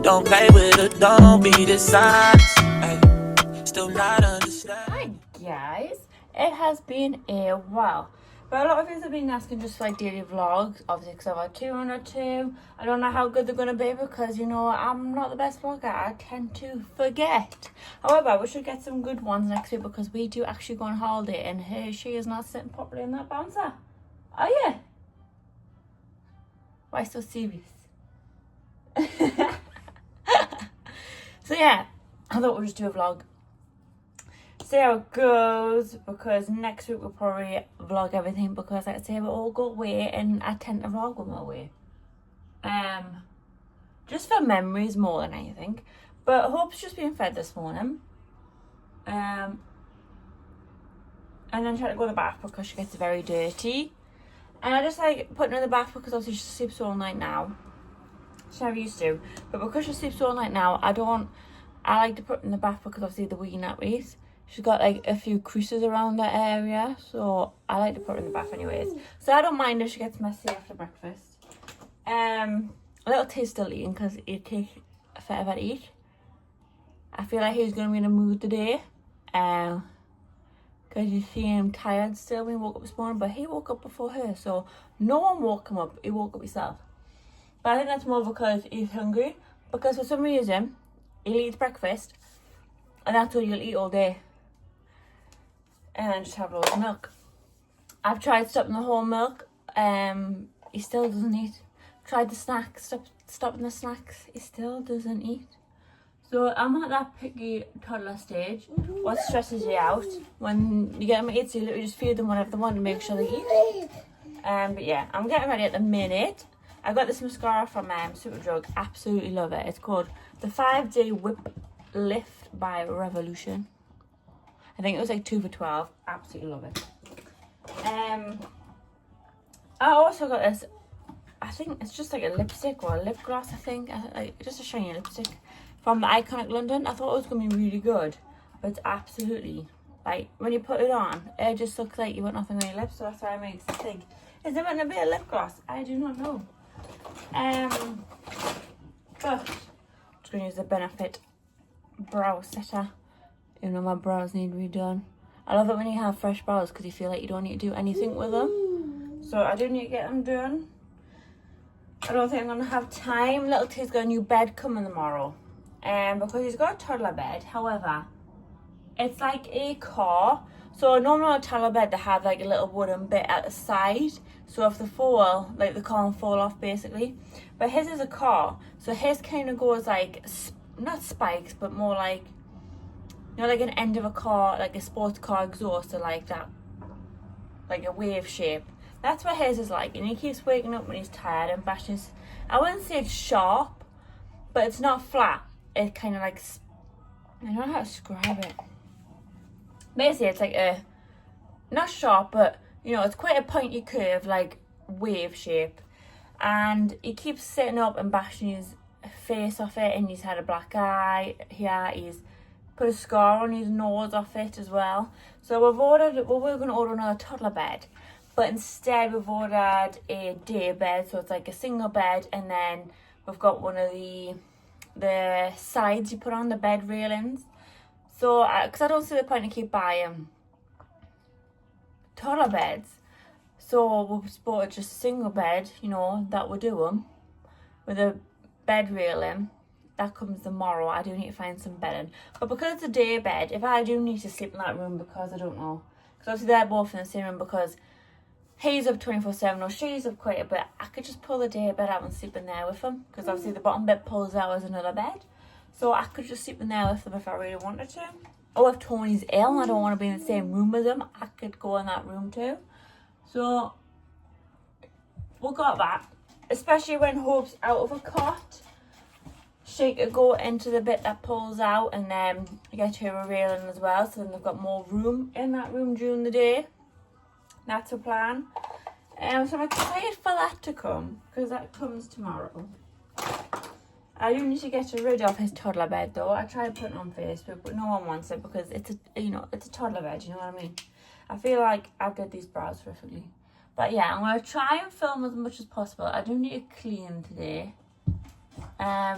Don't play with it, don't be dishonest. Ay, still not understand. Hi guys, it has been a while, but a lot of you have been asking just for like daily vlogs, obviously because I've had 202. I don't know how good they're going to be because, you know, I'm not the best vlogger. I tend to forget. However, we should get some good ones next week because we do actually go on holiday, and hey, she is not sitting properly in that bouncer. Are you? Why so serious? So yeah, I thought we'd just do a vlog, see how it goes, because next week we'll probably vlog everything because like I say, we all go away and I tend to vlog when we're away. Just for memories more than anything. But Hope's just been fed this morning. And then tried to go to the bath because she gets very dirty. And I just like putting her in the bath because obviously she sleeps all night now. She never used to. But because she sleeps all night now, I like to put her in the bath because obviously the wee nappies. She's got like a few creases around that area, so I like to put her in the bath anyways. So I don't mind if she gets messy after breakfast. Little T's still eating because it takes forever to eat. I feel like he's going to be in a mood today. Because you see him tired still when he woke up this morning, but he woke up before her, so no one woke him up. He woke up himself. But I think that's more because he's hungry. Because for some reason, he'll eat breakfast, and that's all you'll eat all day. And then just have loads of milk. I've tried stopping the whole milk. He still doesn't eat. Tried the snacks, stopping the snacks. He still doesn't eat. So I'm at that picky toddler stage. What stresses you out when you get them to eat, so you literally just feed them whatever they want to make sure they eat. But yeah, I'm getting ready at the minute. I got this mascara from Superdrug. Absolutely love it. It's called the 5-Day Whip Lift by Revolution. I think it was like 2 for $12. Absolutely love it. I also got this, I think it's just like a lipstick or a lip gloss, I think. Just a shiny lipstick from the Iconic London. I thought it was going to be really good, but it's absolutely, like, when you put it on, it just looks like you want nothing on your lips, so that's why it makes me think, is it meant to be a lip gloss? I do not know. But I'm just going to use the Benefit Brow Setter, even though my brows need redone. I love it when you have fresh brows because you feel like you don't need to do anything with them. So I do need to get them done. I don't think I'm going to have time. Little T's got a new bed coming tomorrow. Because he's got a toddler bed. However, it's like a car. So normally on a toddler bed they have like a little wooden bit at the side. So if they fall, like the car will fall off basically. But his is a car. So his kind of goes like, not spikes, but more like, you know, like an end of a car, like a sports car exhaust, or like that, like a wave shape. That's what his is like. And he keeps waking up when he's tired and bashes. I wouldn't say it's sharp, but it's not flat. It's kind of like, I don't know how to describe it. Basically, it's like a, not sharp, but, you know, it's quite a pointy curve, like wave shape. And he keeps sitting up and bashing his face off it, and he's had a black eye here. He's put a scar on his nose off it as well. So we were going to order another toddler bed, but instead we've ordered a day bed. So it's like a single bed, and then we've got one of the sides you put on the bed railings. So because I don't see the point in keep buying toddler beds, so we've bought just a single bed, you know, that will do them with a bed railing. That comes tomorrow. I do need to find some bedding, but because it's a day bed, if I do need to sleep in that room, because I don't know, because obviously they're both in the same room, because he's up 24/7 or she's up quite a bit, I could just pull the day bed out and sleep in there with him, because obviously the bottom bed pulls out as another bed. So I could just sleep in there with them if I really wanted to. Or if Tony's ill and I don't want to be in the same room with him, I could go in that room too. So we got that. Especially when Hope's out of a cot, she could go into the bit that pulls out and then get her a railing as well. So then they've got more room in that room during the day. That's the plan. So I'm excited for that to come, because that comes tomorrow. I do need to get rid of his toddler bed though. I tried putting it on Facebook, but no one wants it because it's a, you know, it's a toddler bed, you know what I mean? I feel like I've did these brows perfectly. But yeah, I'm going to try and film as much as possible. I do need to clean today. I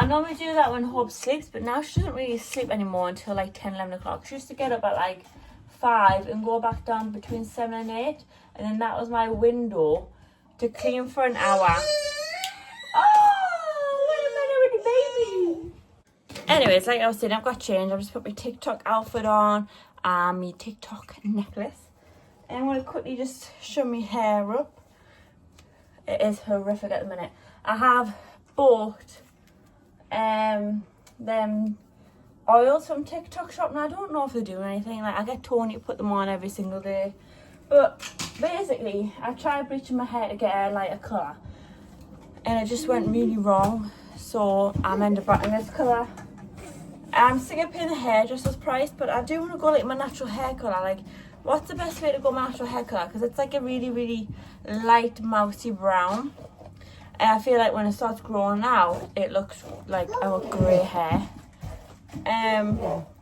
normally do that when Hope sleeps, but now she doesn't really sleep anymore until like 10, 11 o'clock. She used to get up at like 5 and go back down between 7 and 8. And then that was my window to clean for an hour. Oh, what a minute with the baby. Anyways, like I was saying, I've got changed. I've just put my TikTok outfit on and my TikTok necklace. And I'm going to quickly just show my hair up. It is horrific at the minute. I have bought them oils from TikTok shop, and I don't know if they're doing anything. Like, I get Tony to put them on every single day. But basically, I tried bleaching my hair to get a lighter colour, and it just went really wrong. So I'm ended up in this colour. I'm sick of paying the hairdresser's price, but I do want to go like my natural hair colour. Like, what's the best way to go my natural hair colour? Because it's like a really, really light, mousy brown. And I feel like when it starts growing out, it looks like I got grey hair.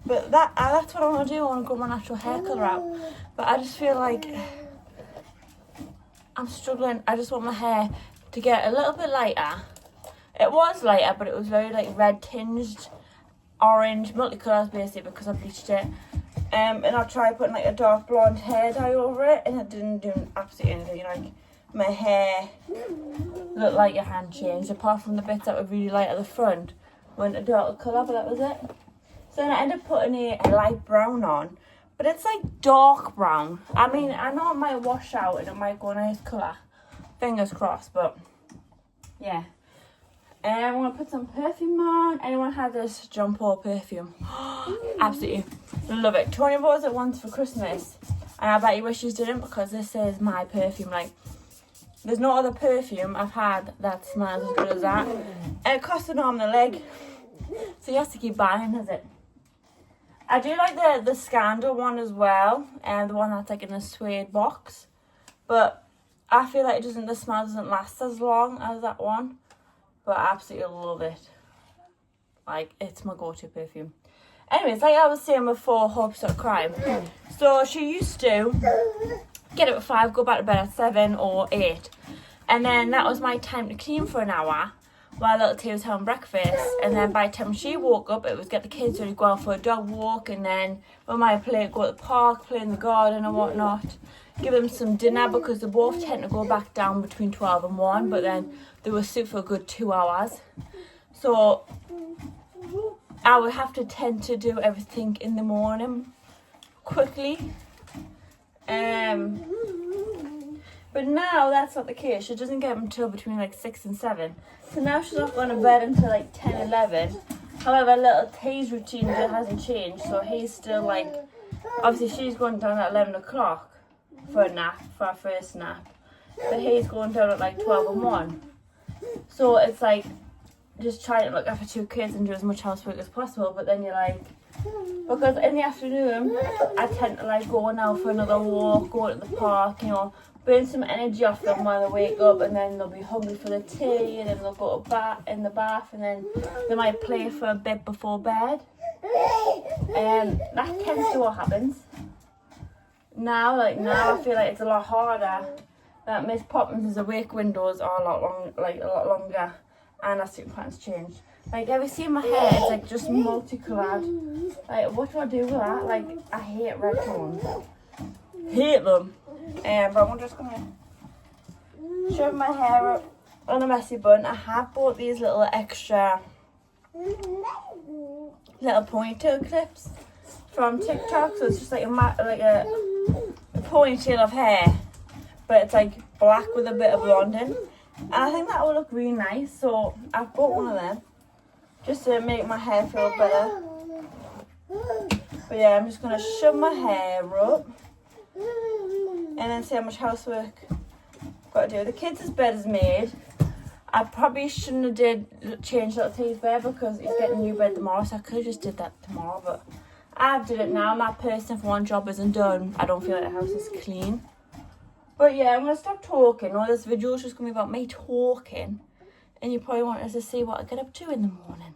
But that's what I want to do. I want to grow my natural hair colour out. But I just feel like I'm struggling. I just want my hair to get a little bit lighter. It was lighter, but it was very like red tinged, orange, multicolours basically because I bleached it. And I tried putting like a dark blonde hair dye over it, and it didn't do absolutely anything. Like, my hair looked like your hand changed, apart from the bits that were really light at the front went a darker colour, but that was it. So then I ended up putting a light brown on, but it's like dark brown. I mean, I know it might wash out and it might go a nice colour, fingers crossed, but yeah. And I'm going to put some perfume on. Anyone had this John Paul perfume? Absolutely love it. Tony bought it once for Christmas, and I bet he wishes he didn't, because this is my perfume. Like, there's no other perfume I've had that smells as good as that. And it costs an arm and a leg, so he has to keep buying, has it? I do like the Scandal one as well, and the one that's like in a suede box. But I feel like the smell doesn't last as long as that one. But I absolutely love it. Like, it's my go-to perfume. Anyways, like I was saying before, Hope started crying. So she used to get up at 5, go back to bed at 7 or 8. And then that was my time to clean for an hour while little T was having breakfast. And then by the time she woke up, it was get the kids ready to go out for a dog walk. And then we might go to the park, play in the garden and whatnot. Give them some dinner, because they both tend to go back down between 12 and 1. But then they were asleep for a good 2 hours. So I would have to tend to do everything in the morning quickly. But now that's not the case. She doesn't get them until between like 6 and 7. So now she's not going to bed until like 10, 11. However, little T's routine hasn't changed. So he's still like, obviously she's going down at 11 o'clock for a nap, for our first nap. But he's going down at like 12 and 1. So it's like just trying to look after 2 kids and do as much housework as possible. But then you're like, because in the afternoon I tend to like go now for another walk, go to the park, you know, burn some energy off them while they wake up, and then they'll be hungry for the tea, and then they'll go to the bath, and then they might play for a bit before bed. And that tends to what happens. Now I feel like it's a lot harder. That Miss Poppins' awake windows are a lot longer, and our sleep patterns change. Like, have you seen my hair? It's like just multicoloured. Like, what do I do with that? Like, I hate red tones. Hate them. But I'm just gonna shove my hair up on a messy bun. I have bought these little extra little ponytail clips from TikTok. So it's just like a ponytail of hair, but it's like black with a bit of blonding. And I think that will look really nice. So I've bought one of them just to make my hair feel better. But yeah, I'm just gonna shove my hair up and then see how much housework I've got to do. The kids' bed is made. I probably shouldn't have changed Little T's bed because he's getting a new bed tomorrow, so I could have just did that tomorrow, but I've did it now. My person, if one job isn't done, I don't feel like the house is clean. But yeah, I'm going to stop talking. All this video is just going to be about me talking, and you probably want us to see what I get up to in the morning.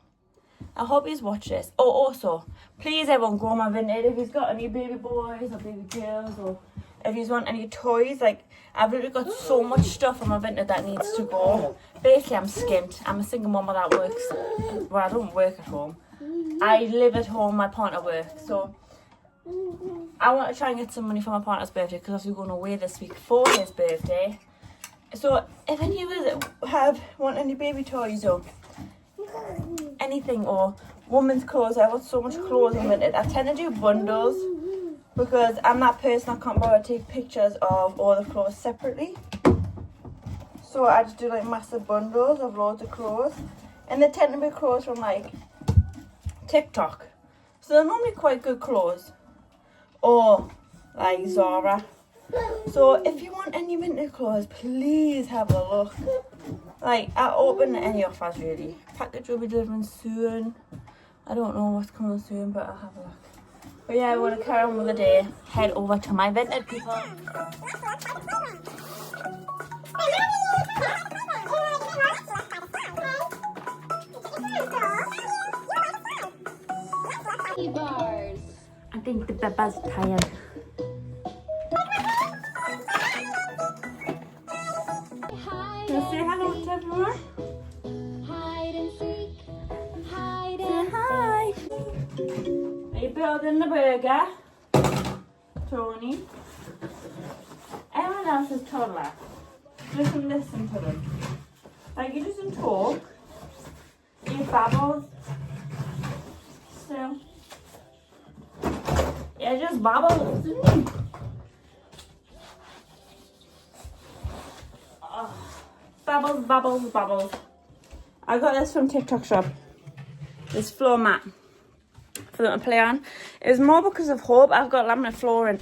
I hope you watch this. Oh, also, please everyone go on my Vinted if you've got any baby boys or baby girls, or if you want any toys, like, I've literally got so much stuff on my Vinted that needs to go. Basically, I'm skint. I'm a single mama that works, well, I don't work at home. I live at home, my partner works, so I want to try and get some money for my partner's birthday because obviously we're going away this week for his birthday. So if any of us want any baby toys or anything, or women's clothes, I've got so much clothes on Vinted. I tend to do bundles because I'm that person I can't bother to take pictures of all the clothes separately. So I just do like massive bundles of loads of clothes, and they tend to be clothes from like TikTok, so they're normally quite good clothes, or like Zara. So if you want any winter clothes, please have a look. Like, I'll open any offers really. Package will be delivering soon. I don't know what's coming soon, but I'll have a look. But yeah, we're gonna carry on with the day. Head over to my Vinted, people. Bars. I think the Beba's tired. Can I say hello to everyone? Hide and seek. Hide Say and hi. Are you building the burger, Tony? Everyone else is toddler. Just listen to them. Like, you doesn't talk. You babbles. So, yeah, just babbles, isn't he? Oh, babbles, babbles, babbles. I got this from TikTok shop. This floor mat for them to play on. It was more because of Hope. I've got laminate flooring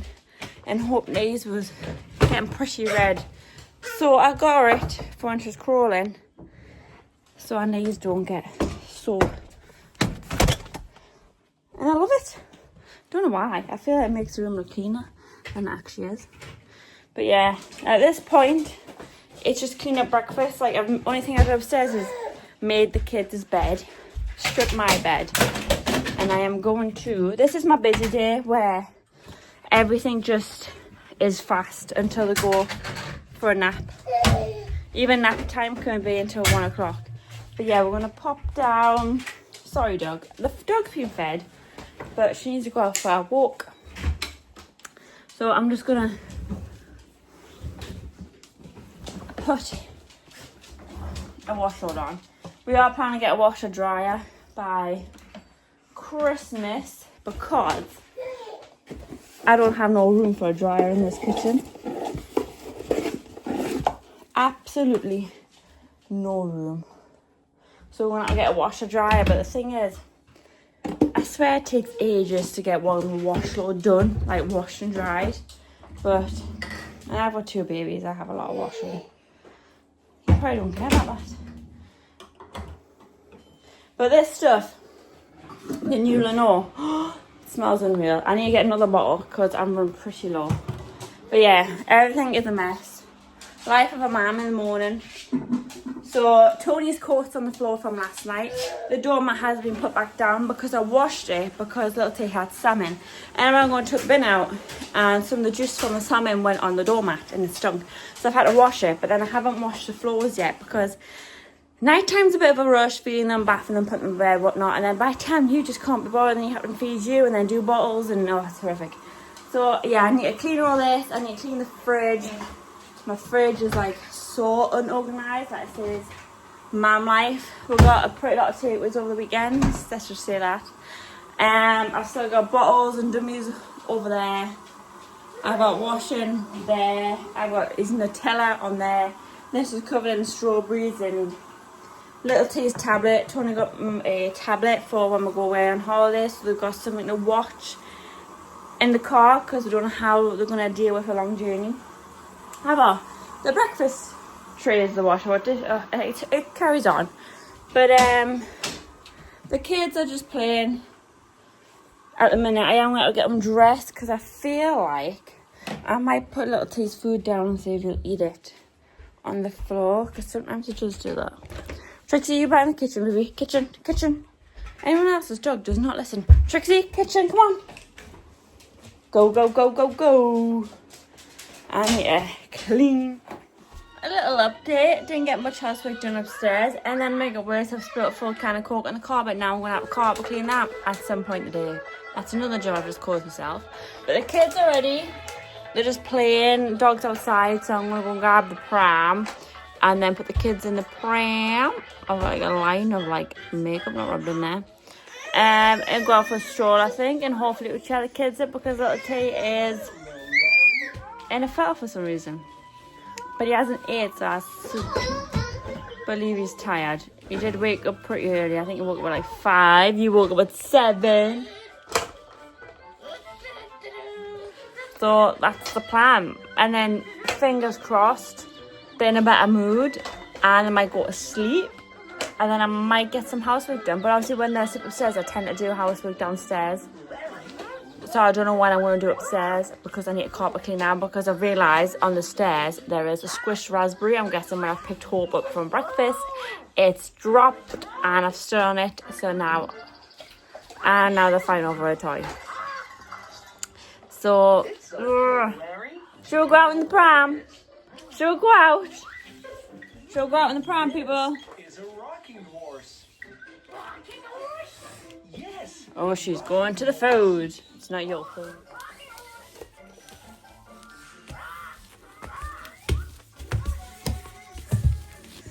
and Hope knees was getting pretty red. So I got it for when she's crawling, so our knees don't get sore. And I love it. Don't know why. I feel like it makes the room look cleaner than it actually is. But yeah, at this point, it's just clean up breakfast. Like, the only thing I did upstairs is made the kids' bed, stripped my bed, and I am going to, this is my busy day where everything just is fast until they go for a nap. Even nap time can be until 1 o'clock. But yeah, we're gonna pop down. Sorry, dog. The dog's been fed, but she needs to go out for a walk. So I'm just gonna put a washer on. We are planning to get a washer dryer by Christmas because I don't have no room for a dryer in this kitchen. Absolutely no room. So we're gonna get a washer dryer, but the thing is, I swear it takes ages to get one wash load done, like washed and dried. But, and I've got 2 babies, I have a lot of washing. You probably don't care about that. But this stuff, the new Lenore, smells unreal. I need to get another bottle because I'm running pretty low. But yeah, everything is a mess. Life of a mum in the morning. So Tony's coat's on the floor from last night. The doormat has been put back down because I washed it because Little T had salmon. And I'm going to took the bin out and some of the juice from the salmon went on the doormat and it stunk. So I've had to wash it, but then I haven't washed the floors yet because night time's a bit of a rush, feeding them, bathing them, putting them in bed, whatnot. And then by 10 you just can't be bothered, and you have to feed you and then do bottles, and oh, it's horrific. So yeah, I need to clean all this. I need to clean the fridge. My fridge is like so unorganised, like it says mum life. We got a pretty lot of takeaways over the weekend, let's just say that. I've still got bottles and dummies over there. I've got washing there. I've got his Nutella on there. This is covered in strawberries and Little T's tablet. Tony got a tablet for when we go away on holiday, so they've got something to watch in the car because we don't know how they're going to deal with a long journey. However, the breakfast tray is the wash. It carries on. But the kids are just playing at the minute. I am going to get them dressed because I feel like I might put Little T's food down and see if he'll eat it on the floor, because sometimes he does do that. Trixie, you back in the kitchen, baby. Kitchen, kitchen. Anyone else's dog does not listen. Trixie, kitchen, come on. Go, go, go, go, go. And yeah, clean. A little update, didn't get much housework done upstairs, and then make it worse, I've spilled a full can of Coke on the carpet. Now I'm going to have a carpet clean that at some point today. That's another job I've just caused myself. But the kids are ready. They're just playing, dog's outside, so I'm going to go and grab the pram and then put the kids in the pram. I've got like a line of like makeup not rubbed in there. And go out for a stroll, I think, and hopefully it will cheer the kids up because little T is in a fit for some reason. But he hasn't ate, so I believe he's tired. He did wake up pretty early. I think he woke up at like 5. You woke up at 7. So that's the plan. And then, fingers crossed, they're in a better mood. And I might go to sleep. And then I might get some housework done. But obviously when they're upstairs, I tend to do housework downstairs. So I don't know when I'm going to do upstairs because I need a carpet clean now because I've realised on the stairs there is a squished raspberry. I'm guessing when I've picked Hope up from breakfast, it's dropped and I've stood on it. So now they're fighting over a toy. So, should we go out in the pram? Should we go out? Should we go out in the pram, people? Is a rocking horse. Rocking horse? Yes. Oh, she's going to the food. It's not your food.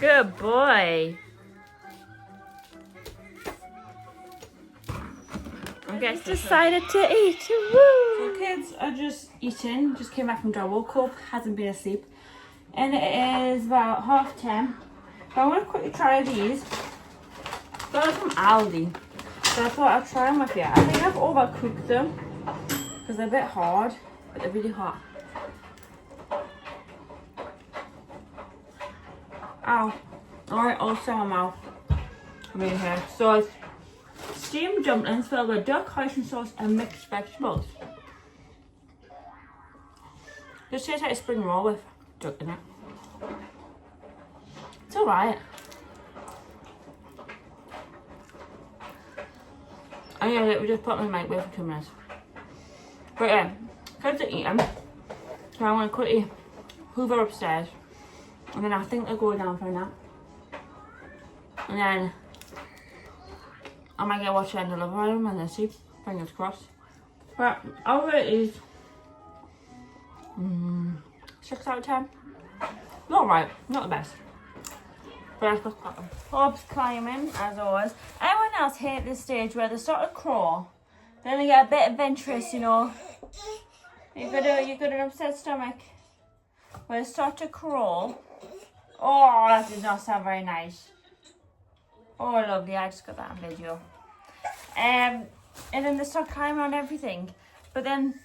Good boy. I guess decided to eat. Woo! So kids are just eating. Just came back from dog walk. Hope hasn't been asleep. And it is about 10:30. But I want to quickly try these. Those are from Aldi. So I thought I'd try them with you. I think I've overcooked them because they're a bit hard, but they're really hot. Ow. Alright, also my mouth. I'm in here. So it's steamed dumplings filled with duck, hoisin sauce and mixed vegetables. Just tastes like a spring roll with duck in it. It's alright. Oh yeah, we just put them in the microwave for 2 minutes. But yeah, kids are eating. So I'm going to quickly hoover upstairs. And then I think they'll go down for a nap. And then I might get watch End of Love Island when they sleep. Fingers crossed. But I'll rate these 6 out of 10. Not right, not the best. But let's look at them. Hope's climbing, as always. Everyone else hate this stage where they start to crawl. Then they get a bit adventurous, you know. You got an upset stomach. Where they start to crawl. Oh, that does not sound very nice. Oh, lovely. I just got that on video. And then they start climbing on everything. But then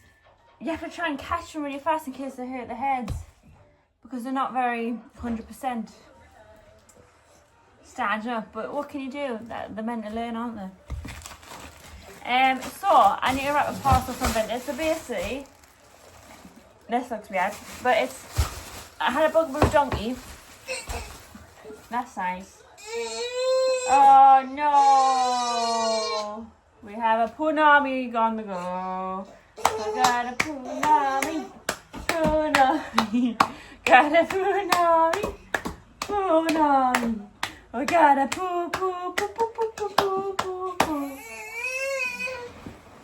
you have to try and catch them really fast in case they hurt their heads. Because they're not very 100% standing up. But what can you do? They're meant to learn, aren't they? So, I need to wrap a parcel from Vintage. So basically, this looks weird. But I had a bugaboo donkey. That's nice. Oh no! We have a punami on the go. I got a punami. Got a punami. I got a poo.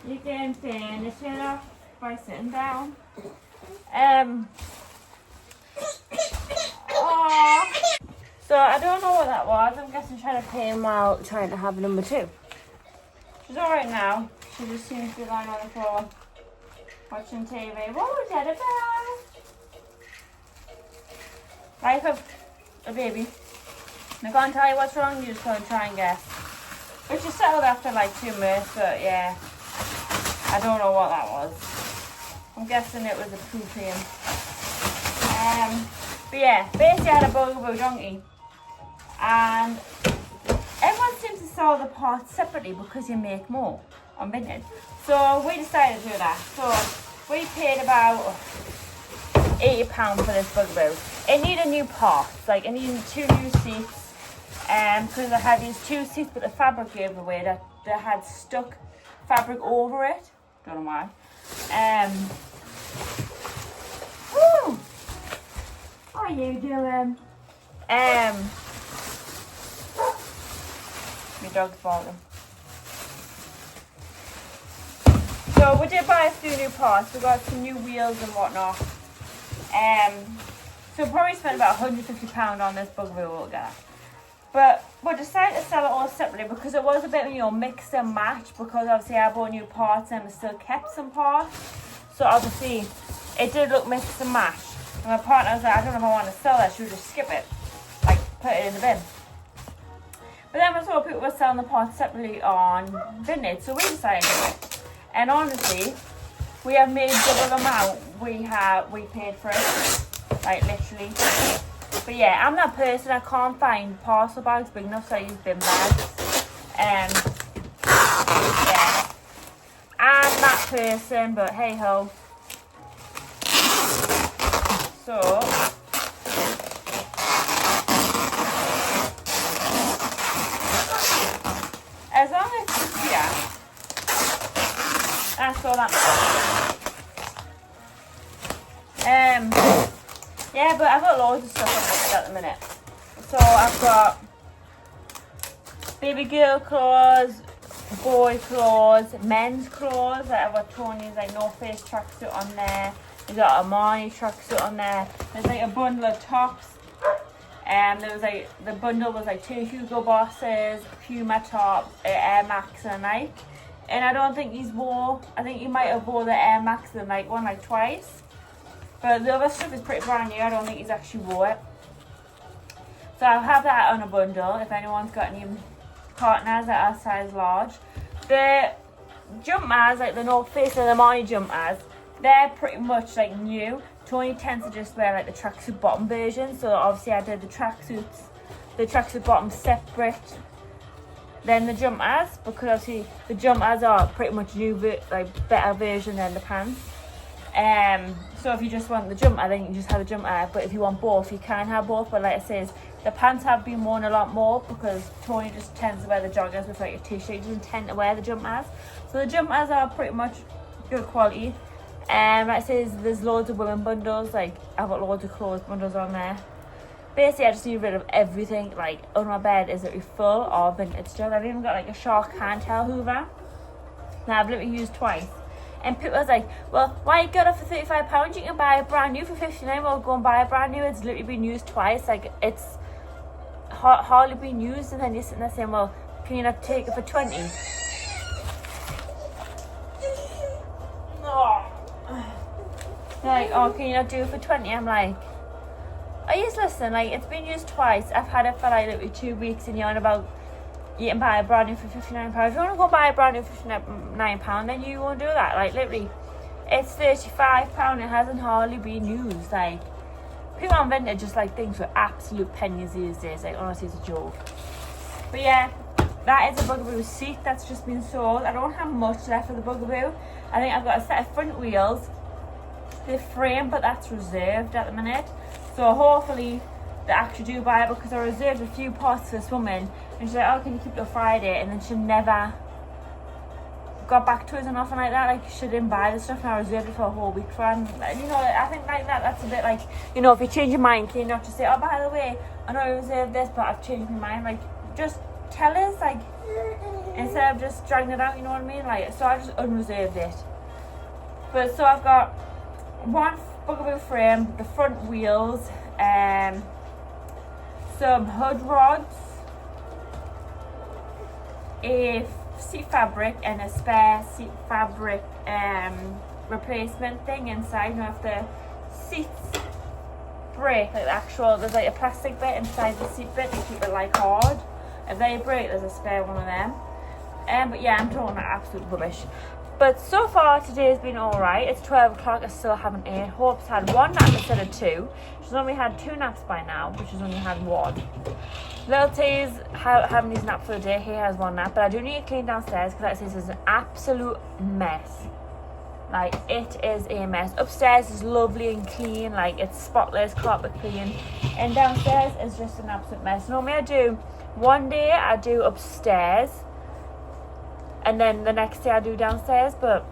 You can finish it off by sitting down. So I don't know what that was. I'm guessing trying to pay him while trying to have number 2. She's alright now. She just seems to be lying on the floor watching TV. Whoa, teddy bear! Life of a baby. I'm going to tell you what's wrong. You just go and try and guess. But she settled after like 2 minutes, but yeah. I don't know what that was. I'm guessing it was a poo pain. But yeah, basically I had a bugaboo donkey. And everyone seems to sell the parts separately because you make more on Vintage. So we decided to do that. So we paid about £80 for this bugaboo. It needed new parts, like it needed 2 new seats. Because I had these 2 seats, but the fabric gave away that had stuck fabric over it. Don't know why. Woo! What are you doing? My dog's barking. So we did buy a few new parts. We got some new wheels and whatnot. So we probably spent about £150 on this bugaboo altogether. But we decided to sell it all separately because it was a bit, mix and match, because obviously I bought new parts and we still kept some parts. So obviously it did look mix and match. And my partner was like, I don't know if I want to sell that, should we just skip it? Like, put it in the bin. But then we saw people were selling the parts separately on Vinted, so we decided to do it. And honestly, we have made double the amount we paid for it. Like, literally. But yeah, I'm that person, I can't find parcel bags big enough, so I use bin bags. Yeah. I'm that person, but hey ho. So, as long as it's here, that's all that matters. Yeah, but I've got loads of stuff on this at the minute. So I've got baby girl clothes, boy clothes, men's clothes. Like I've got Tony's like North Face tracksuit on there. There's got a Armani tracksuit on there. There's like a bundle of tops. There was like, the bundle was like 2 Hugo Bosses, Puma tops, Air Max and a Nike. And I don't think he's wore, I think he might have wore the Air Max and the Nike one like twice. But the other stuff is pretty brand new. I don't think he's actually wore it. So I'll have that on a bundle if anyone's got any partners that are size large. The jumpers, like the North Face and the Armani jumpers, they're pretty much like new. Tony tends to just wear like the tracksuit bottom version. So obviously I did the tracksuit bottom separate than the jumpers, because obviously the jumpers are pretty much new, like better version than the pants. So if you just want the jumper, then you can just have the jumper. But if you want both, you can have both. But like I says, the pants have been worn a lot more because Tony just tends to wear the joggers with like a t-shirt. He doesn't tend to wear the jumpers. So the jumpers are pretty much good quality. Like I says, there's loads of women bundles. Like I've got loads of clothes bundles on there. Basically, I just need rid of everything. Like on my bed is literally full of vintage stuff. I've even got like a Shark handheld Hoover. Now I've literally used twice. And people was like, well, why you got it for £35? You can buy a brand new for £59. Well, go and buy a brand new. It's literally been used twice. Like, it's hardly been used. And then you're sitting there saying, well, can you not take it for 20? Like, oh, can you not do it for 20? I'm like, oh, yes, listen, like, it's been used twice. I've had it for like literally 2 weeks, and you're on about you can buy a brand new for £59. If you want to go buy a brand new for £59, then you won't do that. Like, literally, it's £35. It hasn't hardly been used. Like, people on Vinted just like things for absolute pennies these days. Like, honestly, it's a joke. But yeah, that is a Bugaboo seat that's just been sold. I don't have much left of the Bugaboo. I think I've got a set of front wheels, the frame, but that's reserved at the minute. So hopefully they actually do buy it, because I reserved a few parts for this woman, and she's like, oh, can you keep it till Friday? And then she never got back to us or nothing like that. Like, she didn't buy the stuff, and I reserved it for a whole week for her. And you know, I think like that's a bit like, you know, if you change your mind, can you not just say, oh, by the way, I know I reserved this, but I've changed my mind. Like, just tell us, like, instead of just dragging it out, you know what I mean? Like, so I just unreserved it. But so I've got one Bugaboo frame, the front wheels, some hood rods, a seat fabric, and a spare seat fabric replacement thing inside. You know, if the seats break, like the actual, there's like a plastic bit inside the seat bit to keep it like hard. If they break, there's a spare one of them. But yeah, I'm talking about absolute rubbish. But so far today's been alright. It's 12 o'clock, I still haven't ate. Hope's had one nap instead of two. She's only had 2 naps by now, but she's only had 1. Little T's having these naps for the day. He has 1 nap, but I do need to clean downstairs because like I say, this is an absolute mess. Like, it is a mess. Upstairs is lovely and clean, like it's spotless, carpet clean. And downstairs is just an absolute mess. Normally I do, one day I do upstairs, and then the next day I do downstairs, but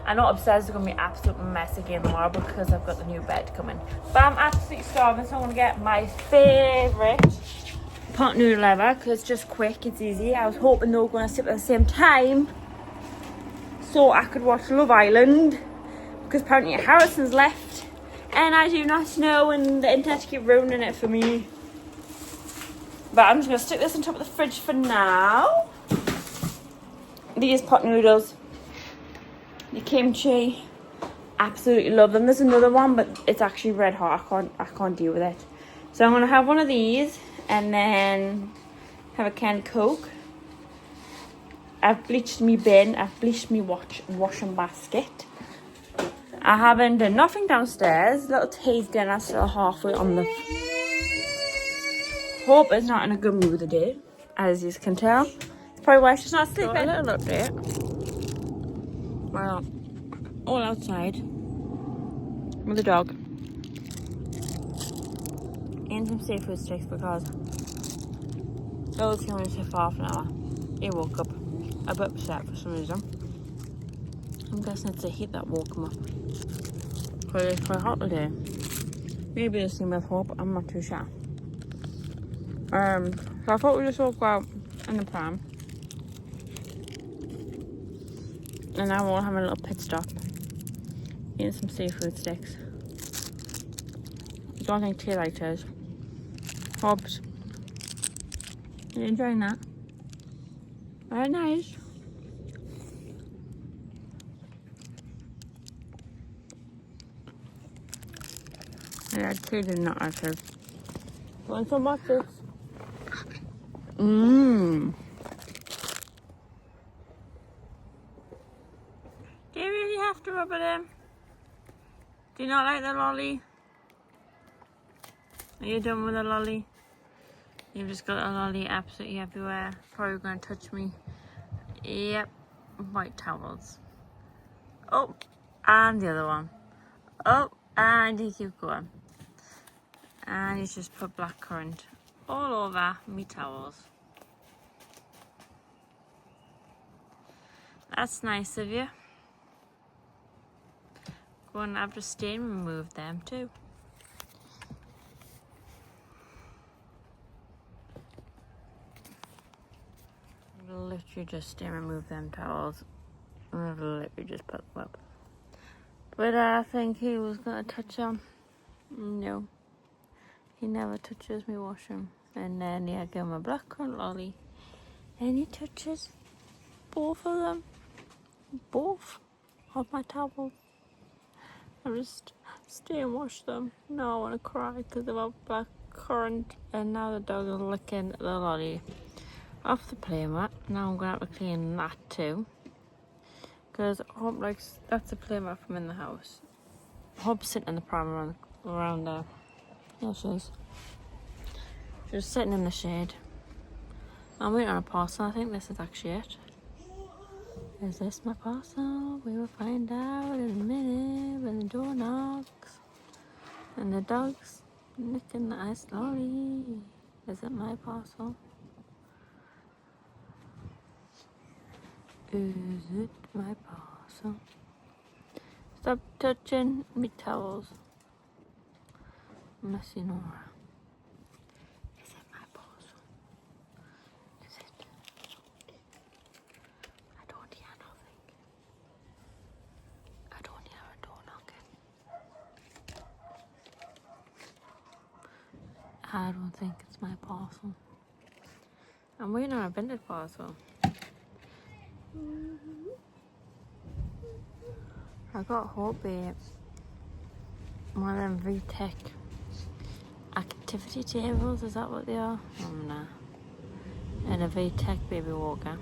I know upstairs is going to be absolute mess again tomorrow because I've got the new bed coming. But I'm absolutely starving, so I'm going to get my favourite pot noodle ever because it's just quick, it's easy. I was hoping they were going to sit at the same time so I could watch Love Island because apparently Harrison's left and I do not know and the internet keep ruining it for me. But I'm just going to stick this on top of the fridge for now. These pot noodles, the kimchi, absolutely love them. There's another one, but it's actually red hot. I can't deal with it. So I'm gonna have one of these and then have a canned Coke. I've bleached me bin. I've bleached me washing basket. I haven't done nothing downstairs. Little Tay's dinner still halfway on the. Hope is not in a good mood today, as you can tell. Probably why she's not sleeping. A little update. Well, all outside with the dog. And some seafood sticks because those came in for half an hour. He woke up a bit upset for some reason. I'm guessing it's the heat that woke him up. Because it's quite hot today. Maybe the same with Hope, I'm not too sure. So I thought we'd just walk out in the pram. And now we'll have a little pit stop. Eating some seafood sticks. I don't think Tay likes hers. Hobbs. You enjoying that? Very nice. Yeah, Tay did not like hers. Want some boxes? Mmm. Do you really have to rub it in? Do you not like the lolly? Are you done with the lolly? You've just got a lolly absolutely everywhere. Probably going to touch me. Yep. White towels. Oh, and the other one. Oh, and he keeps going. And he's just put blackcurrant all over me towels. That's nice of you. Go and have the stain removed them too. Literally just stain remove them towels. And literally just put them up. But I think he was gonna touch them. No. He never touches me washing. And then I give him a blackcurrant lolly. And he touches both of them. Both of my towels. I just stay and wash them. Now I want to cry because of our blackcurrant. And now the dog is licking the lolly off the playmat. Now I'm going to have to clean that too. Because Hope likes, that's a playmat from in the house. Hope's sitting in the pram around there. There she is. She's sitting in the shade. I'm waiting on a parcel. I think this is actually it. Is this my parcel? We will find out in a minute when the door knocks. And the dog's licking the ice lolly. Is it my parcel? Is it my parcel? Stop touching me towels. Messy Nora. Is it my parcel? Is it? I don't hear nothing. I don't hear a door knocking. I don't think it's my parcel. I'm waiting on a vintage parcel. I got Hope one of them VTech activity tables, is that what they are? Nah. And a VTech baby walker.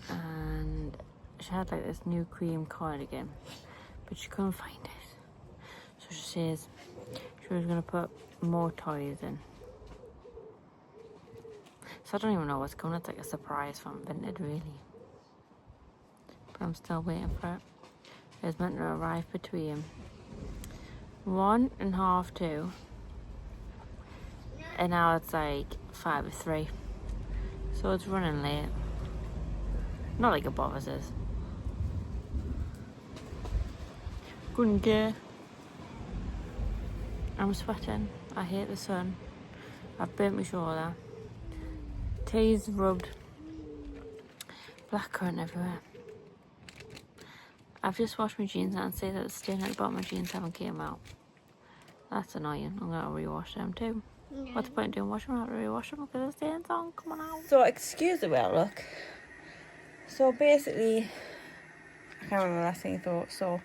And she had like this new cream cardigan, but she couldn't find it. So she says she was going to put more toys in. So I don't even know what's coming. It's like a surprise from Vinted, really. But I'm still waiting for it. It's meant to arrive between 1 and half 2. And now it's like 5 or 3. So it's running late. Not like it bothers us. Couldn't care. I'm sweating. I hate the sun. I've burnt my shoulder. Tea's rubbed blackcurrant everywhere. I've just washed my jeans out and say that the stain at the bottom of my jeans haven't came out. That's annoying. I'm gonna rewash them too. Yeah. What's the point in doing wash them? I have to rewash them because the stains aren't coming out. So excuse the way I look. So basically, I can't remember the last thing I thought. So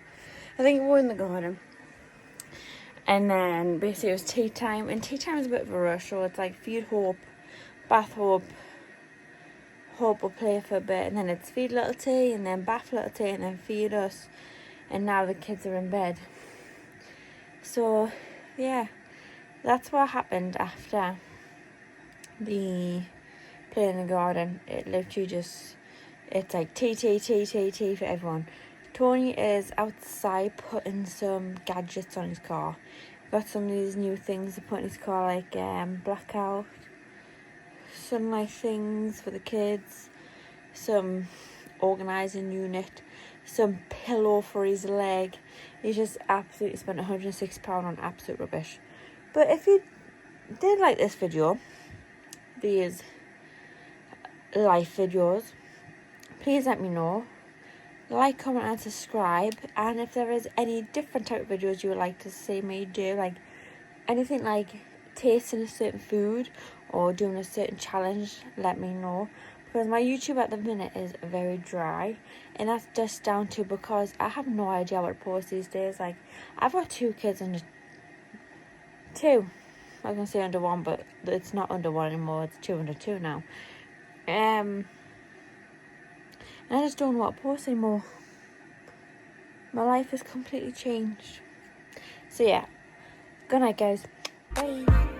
I think we were in the garden. And then basically it was tea time. And tea time is a bit of a rush. So it's like feed Hope, bath Hope. Hope will play for a bit. And then it's feed little tea. And then bath little tea. And then feed us. And now the kids are in bed. So yeah, that's what happened after the play in the garden. It literally just, it's like tea for everyone. Tony is outside putting some gadgets on his car. Got some of these new things to put in his car, like blackout, sunlight things for the kids, some organising unit, some pillow for his leg. He's just absolutely spent £106 on absolute rubbish. But if you did like this video, these life videos, please let me know. Like, comment and subscribe. And if there is any different type of videos you would like to see me do, like anything like tasting a certain food or doing a certain challenge, let me know. Because my YouTube at the minute is very dry. And that's just down to because I have no idea what to post these days. Like, I've got 2 kids under 2. I was going to say under 1, but it's not under 1 anymore. It's 2 under 2 now. And I just don't know what to post anymore. My life has completely changed. So yeah. Good night, guys. Bye.